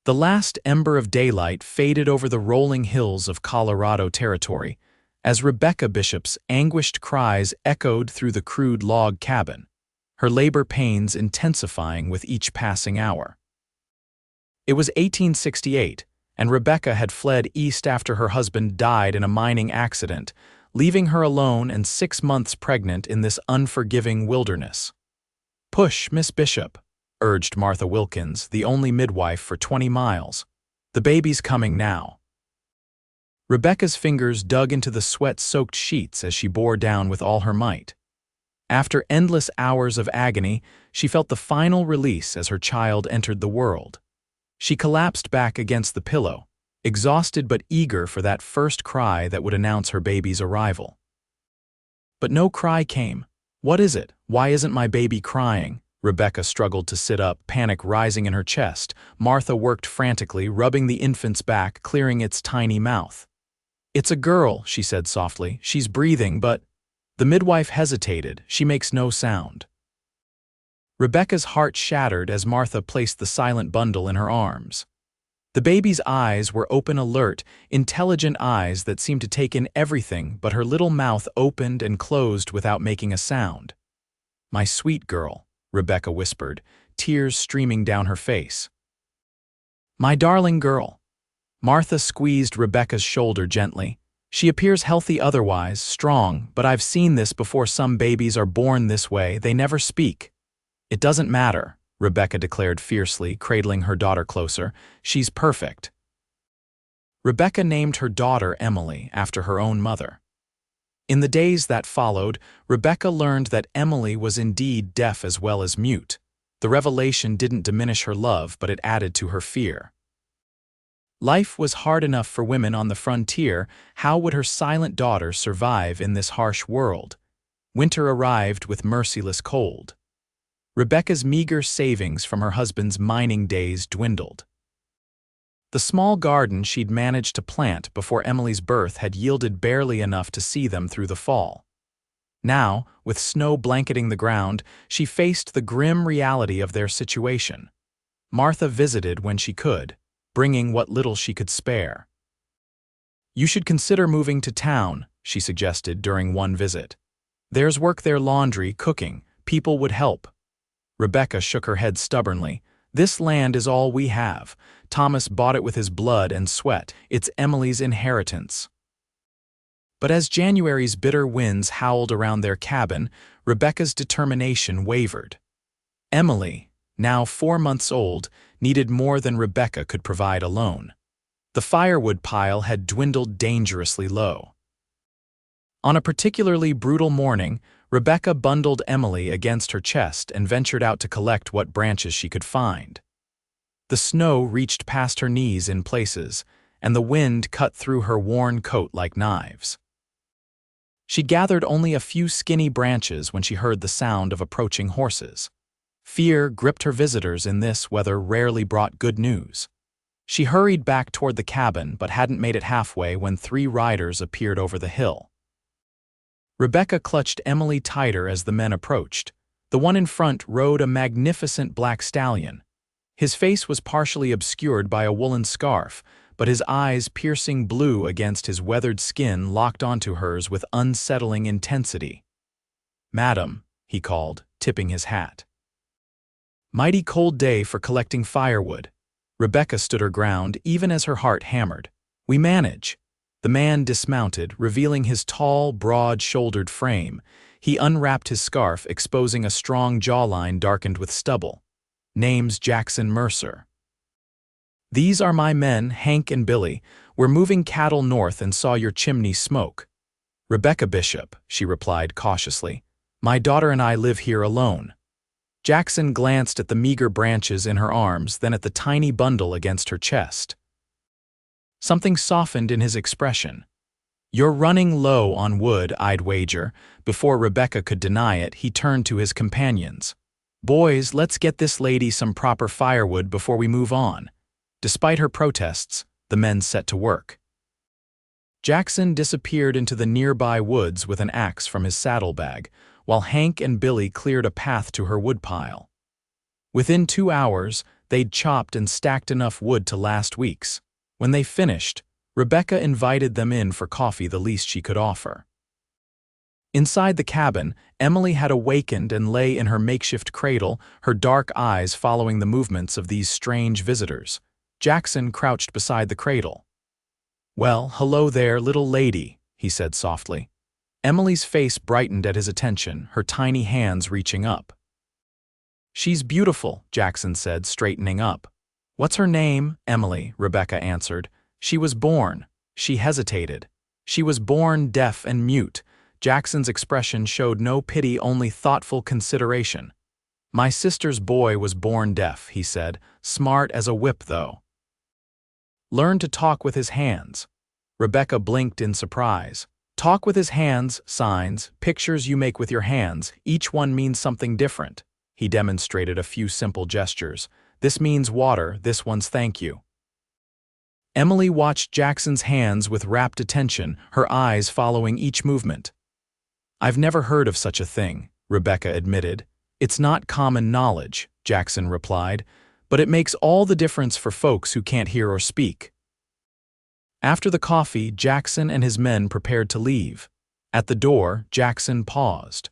The last ember of daylight faded over the rolling hills of Colorado Territory as Rebecca Bishop's anguished cries echoed through the crude log cabin, her labor pains intensifying with each passing hour. It was 1868, and Rebecca had fled east after her husband died in a mining accident, leaving her alone and 6 months pregnant in this unforgiving wilderness. "Push, Miss Bishop," urged Martha Wilkins, the only midwife for 20 miles. "The baby's coming now." Rebecca's fingers dug into the sweat-soaked sheets as she bore down with all her might. After endless hours of agony, she felt the final release as her child entered the world. She collapsed back against the pillow, exhausted but eager for that first cry that would announce her baby's arrival. But no cry came. "What is it? Why isn't my baby crying?" Rebecca struggled to sit up, panic rising in her chest. Martha worked frantically, rubbing the infant's back, clearing its tiny mouth. "It's a girl," she said softly. "She's breathing, but—" The midwife hesitated. "She makes no sound." Rebecca's heart shattered as Martha placed the silent bundle in her arms. The baby's eyes were open, alert, intelligent eyes that seemed to take in everything, but her little mouth opened and closed without making a sound. "My sweet girl," Rebecca whispered, tears streaming down her face. "My darling girl." Martha squeezed Rebecca's shoulder gently. "She appears healthy otherwise, strong, but I've seen this before. Some babies are born this way, they never speak." "It doesn't matter," Rebecca declared fiercely, cradling her daughter closer. "She's perfect." Rebecca named her daughter Emily after her own mother. In the days that followed, Rebecca learned that Emily was indeed deaf as well as mute. The revelation didn't diminish her love, but it added to her fear. Life was hard enough for women on the frontier. How would her silent daughter survive in this harsh world? Winter arrived with merciless cold. Rebecca's meager savings from her husband's mining days dwindled. The small garden she'd managed to plant before Emily's birth had yielded barely enough to see them through the fall. Now, with snow blanketing the ground, she faced the grim reality of their situation. Martha visited when she could, bringing what little she could spare. "You should consider moving to town," she suggested during one visit. "There's work there, laundry, cooking. People would help." Rebecca shook her head stubbornly. "This land is all we have. Thomas bought it with his blood and sweat. It's Emily's inheritance." But as January's bitter winds howled around their cabin, Rebecca's determination wavered. Emily, now 4 months old, needed more than Rebecca could provide alone. The firewood pile had dwindled dangerously low. On a particularly brutal morning, Rebecca bundled Emily against her chest and ventured out to collect what branches she could find. The snow reached past her knees in places, and the wind cut through her worn coat like knives. She gathered only a few skinny branches when she heard the sound of approaching horses. Fear gripped her visitors in this weather rarely brought good news. She hurried back toward the cabin but hadn't made it halfway when 3 riders appeared over the hill. Rebecca clutched Emily tighter as the men approached. The one in front rode a magnificent black stallion. His face was partially obscured by a woolen scarf, but his eyes, piercing blue against his weathered skin, locked onto hers with unsettling intensity. "Madam," he called, tipping his hat. "Mighty cold day for collecting firewood." Rebecca stood her ground even as her heart hammered. "We manage." The man dismounted, revealing his tall, broad-shouldered frame. He unwrapped his scarf, exposing a strong jawline darkened with stubble. "Name's Jackson Mercer." "These are my men, Hank and Billy. We're moving cattle north and saw your chimney smoke." "Rebecca Bishop," she replied cautiously. "My daughter and I live here alone." Jackson glanced at the meager branches in her arms, then at the tiny bundle against her chest. Something softened in his expression. "You're running low on wood, I'd wager." Before Rebecca could deny it, he turned to his companions. "Boys, let's get this lady some proper firewood before we move on." Despite her protests, the men set to work. Jackson disappeared into the nearby woods with an axe from his saddlebag, while Hank and Billy cleared a path to her woodpile. Within 2 hours, They'd chopped and stacked enough wood to last weeks. When they finished, Rebecca invited them in for coffee, the least she could offer. Inside the cabin, Emily had awakened and lay in her makeshift cradle, her dark eyes following the movements of these strange visitors. Jackson crouched beside the cradle. "Well, hello there, little lady," he said softly. Emily's face brightened at his attention, her tiny hands reaching up. "She's beautiful," Jackson said, straightening up. "What's her name?" "Emily," Rebecca answered. "She was born." She hesitated. "She was born deaf and mute." Jackson's expression showed no pity, only thoughtful consideration. "My sister's boy was born deaf," he said. "Smart as a whip, though. Learned to talk with his hands." Rebecca blinked in surprise. "Talk with his hands, signs, pictures you make with your hands, each one means something different." He demonstrated a few simple gestures. "This means water, this one's thank you." Emily watched Jackson's hands with rapt attention, her eyes following each movement. "I've never heard of such a thing," Rebecca admitted. "It's not common knowledge," Jackson replied, "but it makes all the difference for folks who can't hear or speak." After the coffee, Jackson and his men prepared to leave. At the door, Jackson paused.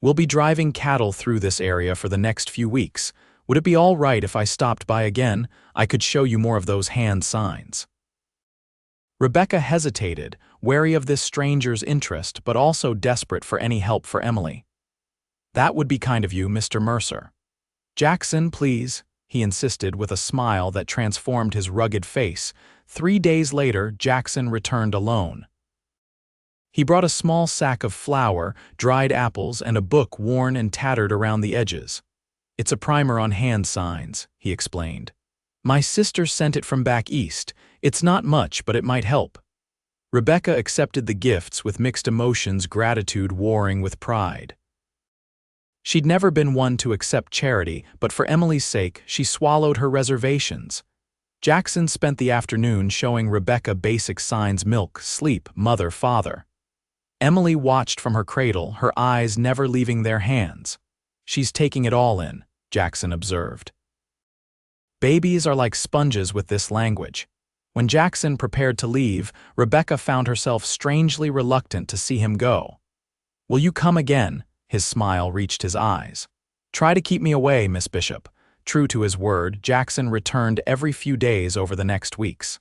"We'll be driving cattle through this area for the next few weeks. Would it be all right if I stopped by again? I could show you more of those hand signs." Rebecca hesitated, wary of this stranger's interest but also desperate for any help for Emily. "That would be kind of you, Mr. Mercer." "Jackson, please," he insisted with a smile that transformed his rugged face. 3 days later, Jackson returned alone. He brought a small sack of flour, dried apples, and a book worn and tattered around the edges. "It's a primer on hand signs," he explained. "My sister sent it from back east. It's not much, but it might help." Rebecca accepted the gifts with mixed emotions, gratitude warring with pride. She'd never been one to accept charity, but for Emily's sake, she swallowed her reservations. Jackson spent the afternoon showing Rebecca basic signs: milk, sleep, mother, father. Emily watched from her cradle, her eyes never leaving their hands. "She's taking it all in," Jackson observed. "Babies are like sponges with this language." When Jackson prepared to leave, Rebecca found herself strangely reluctant to see him go. "Will you come again?" His smile reached his eyes. "Try to keep me away, Miss Bishop." True to his word, Jackson returned every few days over the next weeks.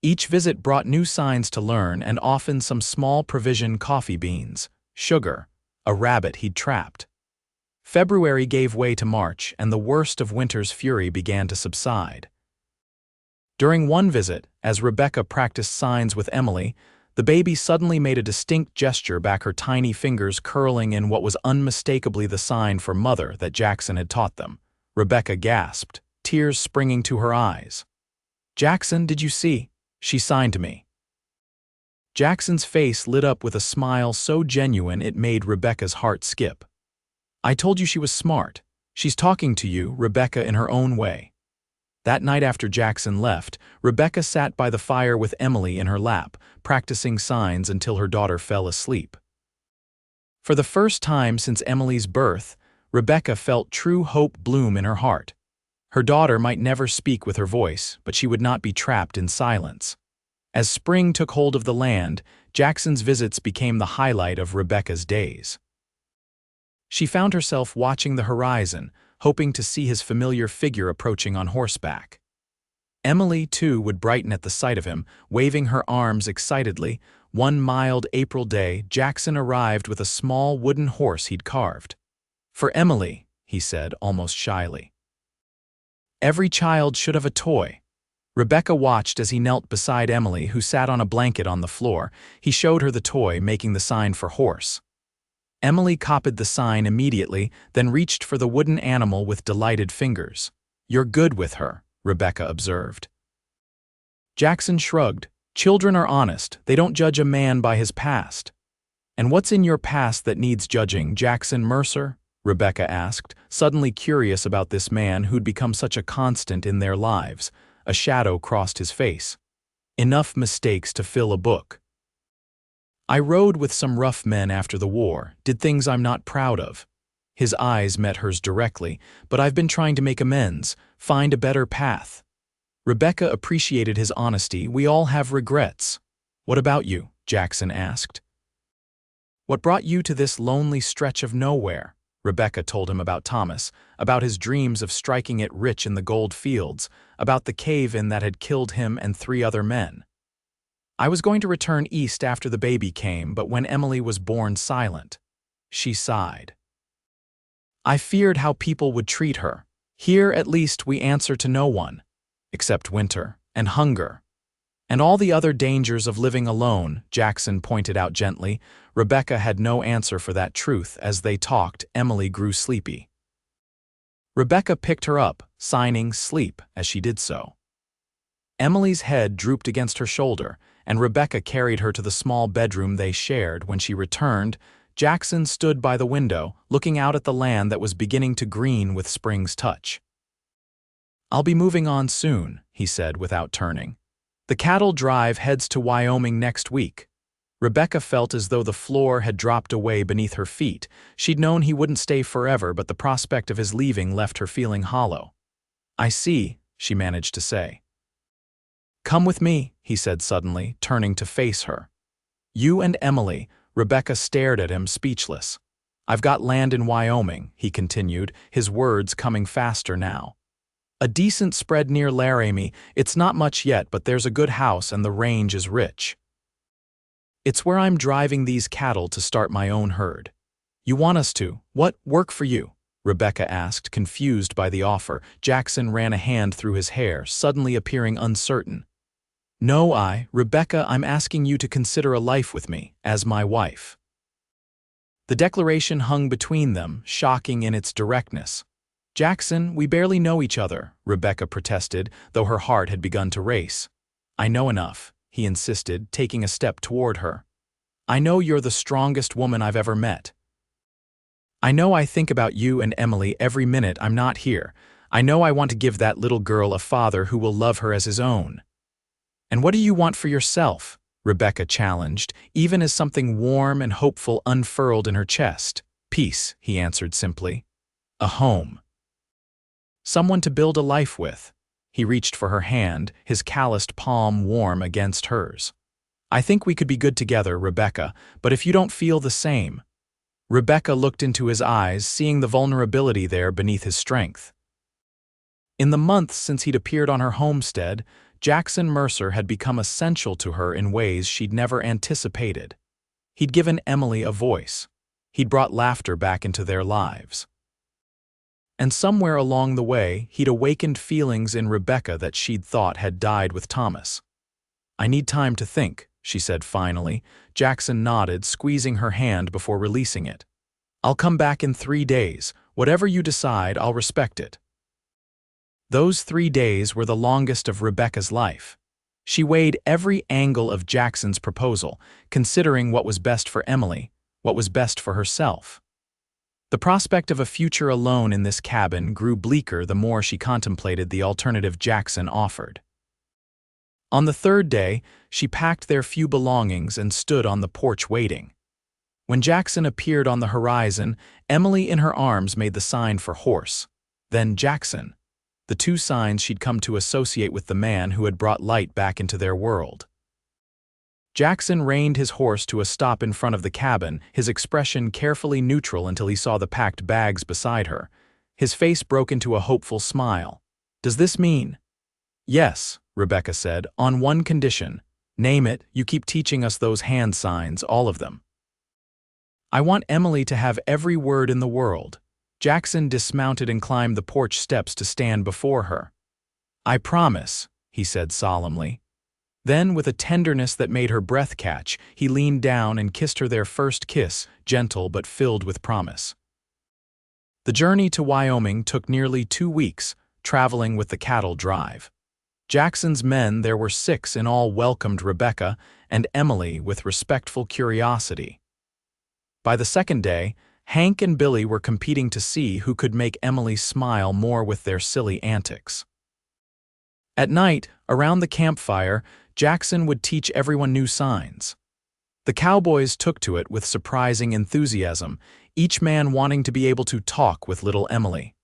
Each visit brought new signs to learn and often some small provision: coffee beans, sugar, a rabbit he'd trapped. February gave way to March, and the worst of winter's fury began to subside. During one visit, as Rebecca practiced signs with Emily, the baby suddenly made a distinct gesture back, her tiny fingers curling in what was unmistakably the sign for mother that Jackson had taught them. Rebecca gasped, tears springing to her eyes. "Jackson, did you see? She signed to me." Jackson's face lit up with a smile so genuine it made Rebecca's heart skip. "I told you she was smart. She's talking to you," Rebecca in her own way. That night after Jackson left, Rebecca sat by the fire with Emily in her lap, practicing signs until her daughter fell asleep. For the first time since Emily's birth, Rebecca felt true hope bloom in her heart. Her daughter might never speak with her voice, but she would not be trapped in silence. As spring took hold of the land, Jackson's visits became the highlight of Rebecca's days. She found herself watching the horizon, hoping to see his familiar figure approaching on horseback. Emily, too, would brighten at the sight of him, waving her arms excitedly. One mild April day, Jackson arrived with a small wooden horse he'd carved. "For Emily," he said, almost shyly. "Every child should have a toy." Rebecca watched as he knelt beside Emily, who sat on a blanket on the floor. He showed her the toy, making the sign for horse. Emily copied the sign immediately, then reached for the wooden animal with delighted fingers. "You're good with her," Rebecca observed. Jackson shrugged. "Children are honest. They don't judge a man by his past." "And what's in your past that needs judging, Jackson Mercer?" Rebecca asked, suddenly curious about this man who'd become such a constant in their lives. A shadow crossed his face. "Enough mistakes to fill a book. I rode with some rough men after the war, did things I'm not proud of." His eyes met hers directly. "But I've been trying to make amends, find a better path." Rebecca appreciated his honesty. "We all have regrets." "What about you?" Jackson asked. "What brought you to this lonely stretch of nowhere?" Rebecca told him about Thomas, about his dreams of striking it rich in the gold fields, about the cave-in that had killed him and 3 other men. "I was going to return east after the baby came, but when Emily was born silent." She sighed. "I feared how people would treat her. Here, at least, we answer to no one, except winter and hunger. And all the other dangers of living alone," Jackson pointed out gently. Rebecca had no answer for that truth. As they talked, Emily grew sleepy. Rebecca picked her up, signing "sleep" as she did so. Emily's head drooped against her shoulder, and Rebecca carried her to the small bedroom they shared. When she returned, Jackson stood by the window, looking out at the land that was beginning to green with spring's touch. "I'll be moving on soon," he said without turning. "The cattle drive heads to Wyoming next week." Rebecca felt as though the floor had dropped away beneath her feet. She'd known he wouldn't stay forever, but the prospect of his leaving left her feeling hollow. "I see," she managed to say. "Come with me," he said suddenly, turning to face her. "You and Emily." Rebecca stared at him, speechless. "I've got land in Wyoming," he continued, his words coming faster now. "A decent spread near Laramie. It's not much yet, but there's a good house and the range is rich. It's where I'm driving these cattle to start my own herd." "You want us to, what, work for you?" Rebecca asked, confused by the offer. Jackson ran a hand through his hair, suddenly appearing uncertain. "No, Rebecca, I'm asking you to consider a life with me, as my wife." The declaration hung between them, shocking in its directness. "Jackson, we barely know each other," Rebecca protested, though her heart had begun to race. "I know enough," he insisted, taking a step toward her. "I know you're the strongest woman I've ever met. I know I think about you and Emily every minute I'm not here. I know I want to give that little girl a father who will love her as his own." "And what do you want for yourself?" Rebecca challenged, even as something warm and hopeful unfurled in her chest. "Peace," he answered simply. "A home. Someone to build a life with." He reached for her hand, his calloused palm warm against hers. "I think we could be good together, Rebecca, but if you don't feel the same." Rebecca looked into his eyes, seeing the vulnerability there beneath his strength. In the months since he'd appeared on her homestead, Jackson Mercer had become essential to her in ways she'd never anticipated. He'd given Emily a voice. He'd brought laughter back into their lives. And somewhere along the way, he'd awakened feelings in Rebecca that she'd thought had died with Thomas. "I need time to think," she said finally. Jackson nodded, squeezing her hand before releasing it. "I'll come back in 3 days. Whatever you decide, I'll respect it." Those 3 days were the longest of Rebecca's life. She weighed every angle of Jackson's proposal, considering what was best for Emily, what was best for herself. The prospect of a future alone in this cabin grew bleaker the more she contemplated the alternative Jackson offered. On the 3rd day, she packed their few belongings and stood on the porch waiting. When Jackson appeared on the horizon, Emily in her arms made the sign for horse, then Jackson, the 2 signs she'd come to associate with the man who had brought light back into their world. Jackson reined his horse to a stop in front of the cabin, his expression carefully neutral until he saw the packed bags beside her. His face broke into a hopeful smile. "Does this mean?" "Yes," Rebecca said, "on one condition. Name it, you keep teaching us those hand signs, all of them." "I want Emily to have every word in the world." Jackson dismounted and climbed the porch steps to stand before her. "I promise," he said solemnly. Then, with a tenderness that made her breath catch, he leaned down and kissed her their first kiss, gentle but filled with promise. The journey to Wyoming took nearly 2 weeks, traveling with the cattle drive. Jackson's men, there were 6 in all, welcomed Rebecca and Emily with respectful curiosity. By the 2nd day, Hank and Billy were competing to see who could make Emily smile more with their silly antics. At night, around the campfire, Jackson would teach everyone new signs. The cowboys took to it with surprising enthusiasm, each man wanting to be able to talk with little Emily.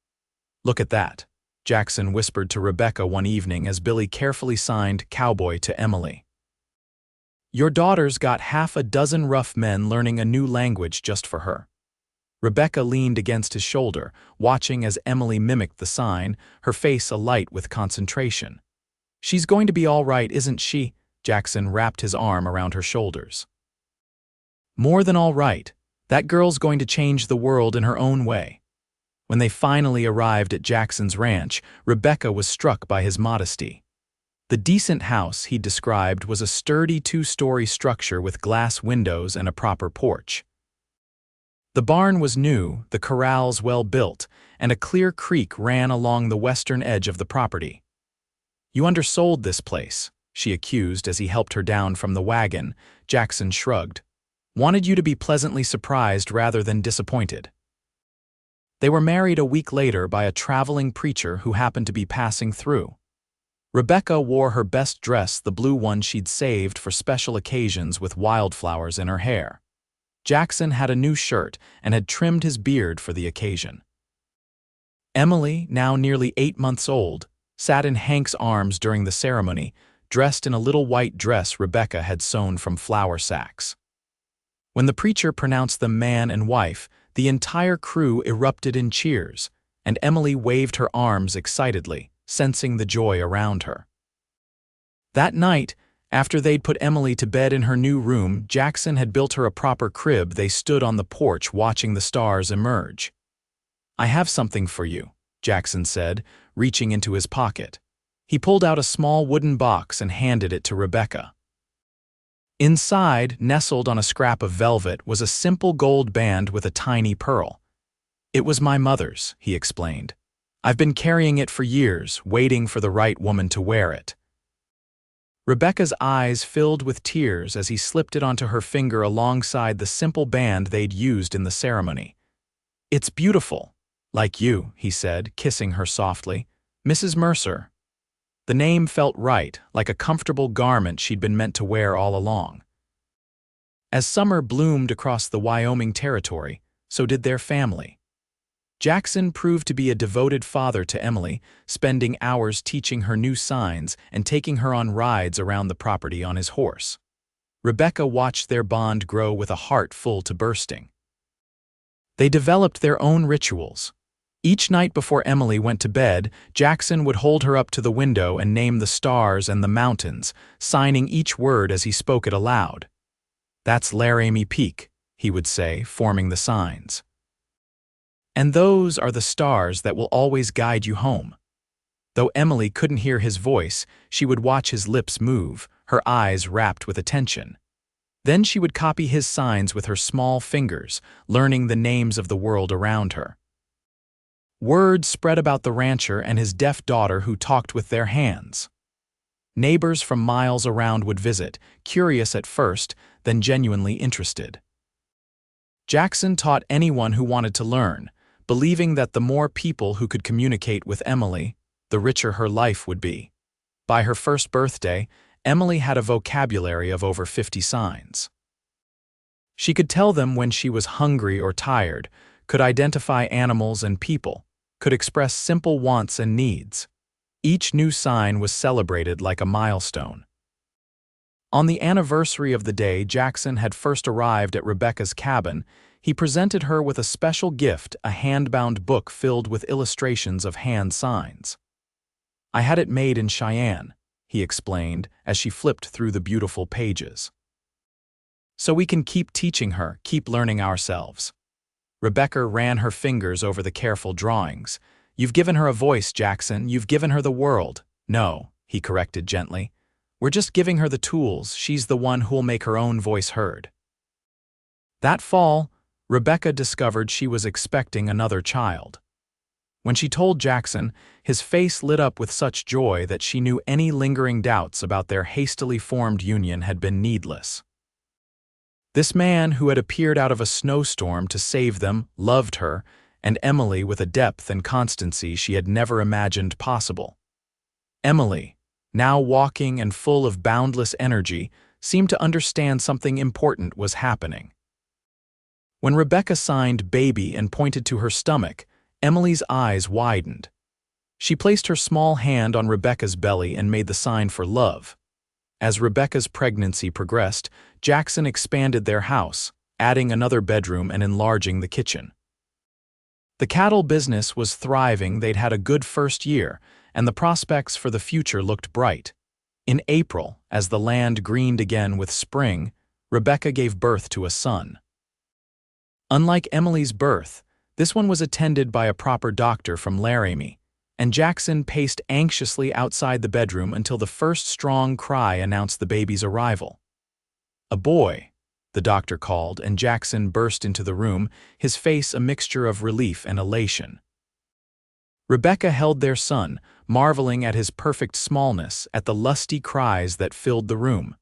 "Look at that," Jackson whispered to Rebecca one evening as Billy carefully signed Cowboy to Emily. "Your daughter's got half a dozen rough men learning a new language just for her." Rebecca leaned against his shoulder, watching as Emily mimicked the sign, her face alight with concentration. "She's going to be all right, isn't she?" Jackson wrapped his arm around her shoulders. "More than all right. That girl's going to change the world in her own way." When they finally arrived at Jackson's ranch, Rebecca was struck by his modesty. The decent house he described was a sturdy two-story structure with glass windows and a proper porch. The barn was new, the corrals well built, and a clear creek ran along the western edge of the property. "You undersold this place," she accused as he helped her down from the wagon. Jackson shrugged. "Wanted you to be pleasantly surprised rather than disappointed." They were married a week later by a traveling preacher who happened to be passing through. Rebecca wore her best dress, the blue one she'd saved for special occasions, with wildflowers in her hair. Jackson had a new shirt and had trimmed his beard for the occasion. Emily, now nearly 8 months old, sat in Hank's arms during the ceremony, dressed in a little white dress Rebecca had sewn from flour sacks. When the preacher pronounced them man and wife, the entire crew erupted in cheers, and Emily waved her arms excitedly, sensing the joy around her. That night, after they'd put Emily to bed in her new room, Jackson had built her a proper crib. They stood on the porch watching the stars emerge. "I have something for you," Jackson said, reaching into his pocket. He pulled out a small wooden box and handed it to Rebecca. Inside, nestled on a scrap of velvet, was a simple gold band with a tiny pearl. "It was my mother's," he explained. "I've been carrying it for years, waiting for the right woman to wear it." Rebecca's eyes filled with tears as he slipped it onto her finger alongside the simple band they'd used in the ceremony. "It's beautiful. Like you," he said, kissing her softly. "Mrs. Mercer." The name felt right, like a comfortable garment she'd been meant to wear all along. As summer bloomed across the Wyoming territory, so did their family. Jackson proved to be a devoted father to Emily, spending hours teaching her new signs and taking her on rides around the property on his horse. Rebecca watched their bond grow with a heart full to bursting. They developed their own rituals. Each night before Emily went to bed, Jackson would hold her up to the window and name the stars and the mountains, signing each word as he spoke it aloud. "That's Laramie Peak," he would say, forming the signs. "And those are the stars that will always guide you home." Though Emily couldn't hear his voice, she would watch his lips move, her eyes rapt with attention. Then she would copy his signs with her small fingers, learning the names of the world around her. Word spread about the rancher and his deaf daughter who talked with their hands. Neighbors from miles around would visit, curious at first, then genuinely interested. Jackson taught anyone who wanted to learn, believing that the more people who could communicate with Emily, the richer her life would be. By her first birthday, Emily had a vocabulary of over 50 signs. She could tell them when she was hungry or tired, could identify animals and people, could express simple wants and needs. Each new sign was celebrated like a milestone. On the anniversary of the day Jackson had first arrived at Rebecca's cabin, he presented her with a special gift, a hand-bound book filled with illustrations of hand signs. "I had it made in Cheyenne," he explained as she flipped through the beautiful pages. "So we can keep teaching her, keep learning ourselves." Rebecca ran her fingers over the careful drawings. "You've given her a voice, Jackson. You've given her the world." "No," he corrected gently. "We're just giving her the tools. She's the one who'll make her own voice heard." That fall, Rebecca discovered she was expecting another child. When she told Jackson, his face lit up with such joy that she knew any lingering doubts about their hastily formed union had been needless. This man who had appeared out of a snowstorm to save them loved her, and Emily with a depth and constancy she had never imagined possible. Emily, now walking and full of boundless energy, seemed to understand something important was happening. When Rebecca signed baby and pointed to her stomach, Emily's eyes widened. She placed her small hand on Rebecca's belly and made the sign for love. As Rebecca's pregnancy progressed, Jackson expanded their house, adding another bedroom and enlarging the kitchen. The cattle business was thriving. They'd had a good first year, and the prospects for the future looked bright. In April, as the land greened again with spring, Rebecca gave birth to a son. Unlike Emily's birth, this one was attended by a proper doctor from Laramie, and Jackson paced anxiously outside the bedroom until the first strong cry announced the baby's arrival. "A boy," the doctor called, and Jackson burst into the room, his face a mixture of relief and elation. Rebecca held their son, marveling at his perfect smallness, at the lusty cries that filled the room.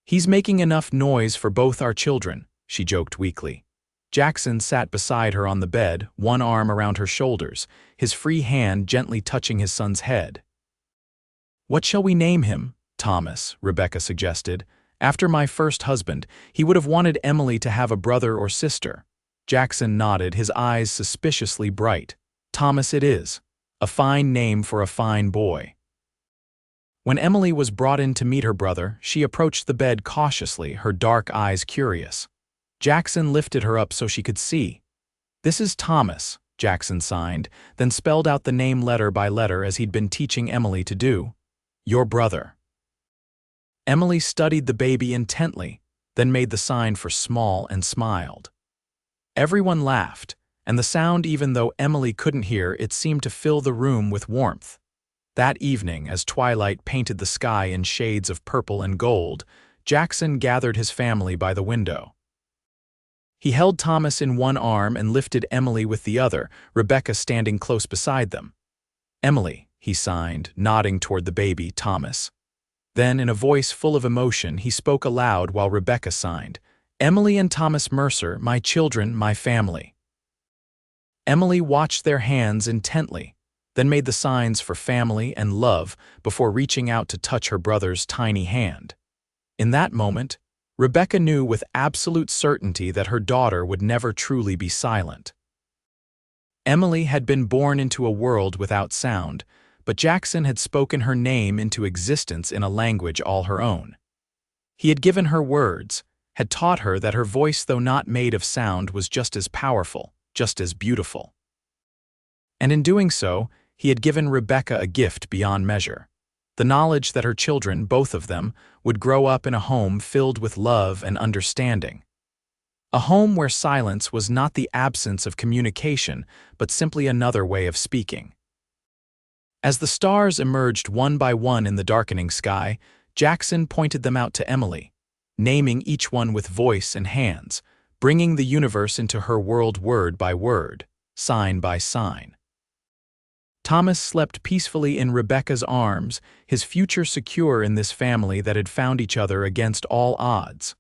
"He's making enough noise for both our children," she joked weakly. Jackson sat beside her on the bed, one arm around her shoulders, his free hand gently touching his son's head. "What shall we name him?" "Thomas," Rebecca suggested. "After my first husband, he would have wanted Emily to have a brother or sister." Jackson nodded, his eyes suspiciously bright. "Thomas it is. A fine name for a fine boy." When Emily was brought in to meet her brother, she approached the bed cautiously, her dark eyes curious. Jackson lifted her up so she could see. "This is Thomas," Jackson signed, then spelled out the name letter by letter as he'd been teaching Emily to do. "Your brother." Emily studied the baby intently, then made the sign for small and smiled. Everyone laughed, and the sound, even though Emily couldn't hear it, seemed to fill the room with warmth. That evening, as twilight painted the sky in shades of purple and gold, Jackson gathered his family by the window. He held Thomas in one arm and lifted Emily with the other, Rebecca standing close beside them. "Emily," he signed, nodding toward the baby, Thomas. Then, in a voice full of emotion, he spoke aloud while Rebecca signed, "Emily and Thomas Mercer, my children, my family." Emily watched their hands intently, then made the signs for family and love before reaching out to touch her brother's tiny hand. In that moment, Rebecca knew with absolute certainty that her daughter would never truly be silent. Emily had been born into a world without sound, but Jackson had spoken her name into existence in a language all her own. He had given her words, had taught her that her voice, though not made of sound, was just as powerful, just as beautiful. And in doing so, he had given Rebecca a gift beyond measure. The knowledge that her children, both of them, would grow up in a home filled with love and understanding. A home where silence was not the absence of communication, but simply another way of speaking. As the stars emerged one by one in the darkening sky, Jackson pointed them out to Emily, naming each one with voice and hands, bringing the universe into her world word by word, sign by sign. Thomas slept peacefully in Rebecca's arms, his future secure in this family that had found each other against all odds.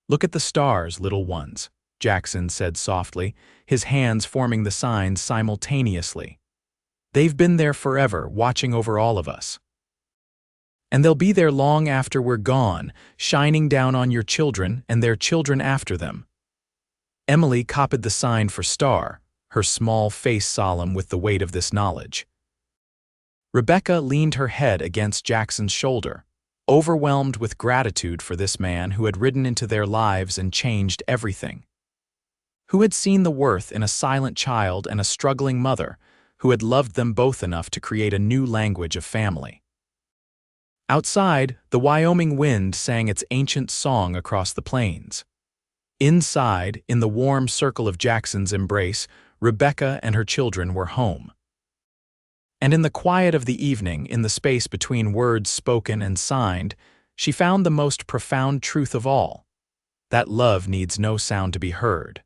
"Look at the stars, little ones," Jackson said softly, his hands forming the signs simultaneously. "They've been there forever, watching over all of us. And they'll be there long after we're gone, shining down on your children and their children after them." Emily copied the sign for star, her small face solemn with the weight of this knowledge. Rebecca leaned her head against Jackson's shoulder, overwhelmed with gratitude for this man who had ridden into their lives and changed everything. Who had seen the worth in a silent child and a struggling mother, who had loved them both enough to create a new language of family. Outside, the Wyoming wind sang its ancient song across the plains. Inside, in the warm circle of Jackson's embrace, Rebecca and her children were home. And in the quiet of the evening, in the space between words spoken and signed, she found the most profound truth of all, that love needs no sound to be heard.